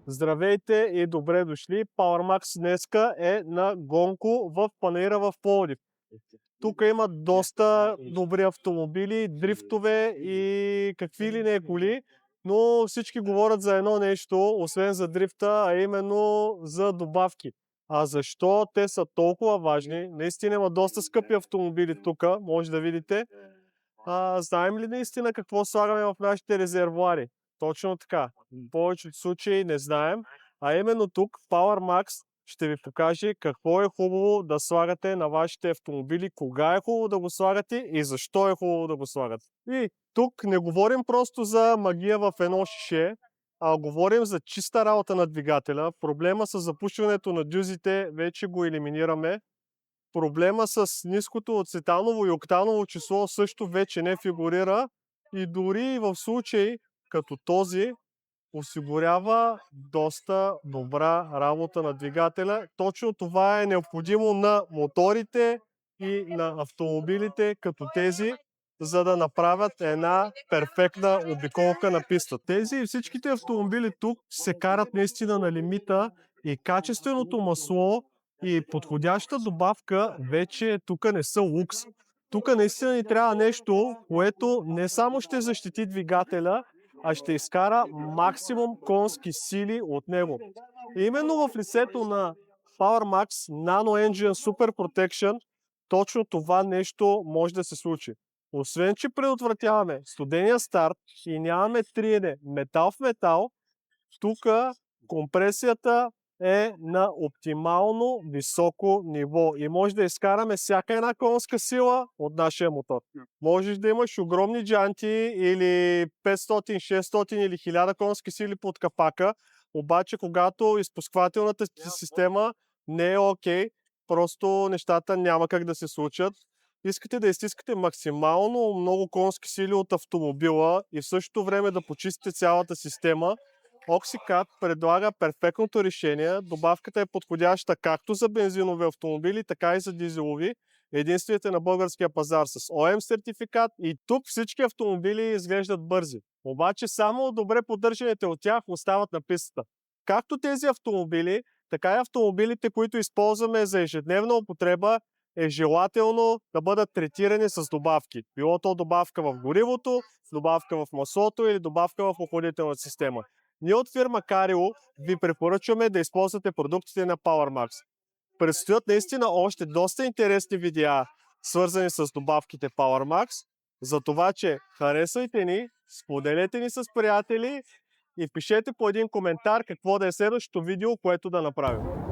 Здравейте и добре дошли! PowerMax днеска е на гонко в Панаира в Пловдив. Тук има доста добри автомобили, дрифтове и какви ли не коли, но всички говорят за едно нещо, освен за дрифта, а именно за добавки. А защо те са толкова важни? Наистина има доста скъпи автомобили тук, може да видите. Знаем ли наистина какво слагаме в нашите резервоари? Точно така. В повечето случаи не знаем, а именно тук PowerMax ще ви покаже какво е хубаво да слагате на вашите автомобили, кога е хубаво да го слагате и защо е хубаво да го слагате. И тук не говорим просто за магия в едно шише, а говорим за чиста работа на двигателя. Проблема с запушването на дюзите вече го елиминираме. Проблема с ниското оцетаново и октаново число също вече не фигурира и дори в случай като този осигурява доста добра работа на двигателя. Точно това е необходимо на моторите и на автомобилите като тези, за да направят една перфектна обиколка на писта. Тези и всичките автомобили тук се карат наистина на лимита и качественото масло и подходяща добавка вече тук не са лукс. Тук наистина ни трябва нещо, което не само ще защити двигателя, а ще изкара максимум конски сили от него. И именно в лицето на PowerMax Nano Engine Super Protection точно това нещо може да се случи. Освен, че предотвратяваме студения старт и нямаме триене метал в метал, тук компресията е на оптимално високо ниво и може да изкараме всяка една конска сила от нашия мотор. Можеш да имаш огромни джанти или 500, 600 или 1000 конски сили под капака, обаче когато изпусквателната система не е окей, просто нещата няма как да се случат. Искате да изтискате максимално много конски сили от автомобила и в същото време да почистите цялата система. OxyCat предлага перфектното решение. Добавката е подходяща както за бензинови автомобили, така и за дизелови. Единствените на българския пазар с ОМ сертификат и тук всички автомобили изглеждат бързи. Обаче само добре поддържаните от тях остават на пистата. Както тези автомобили, така и автомобилите, които използваме за ежедневна употреба, е желателно да бъдат третирани с добавки. Било то добавка в горивото, добавка в маслото или добавка в охладителната система. Ние от фирма Cario ви препоръчваме да използвате продуктите на PowerMax. Предстоят наистина още доста интересни видеа, свързани с добавките PowerMax. За това, че харесвайте ни, споделете ни с приятели и пишете по един коментар какво да е следващото видео, което да направим.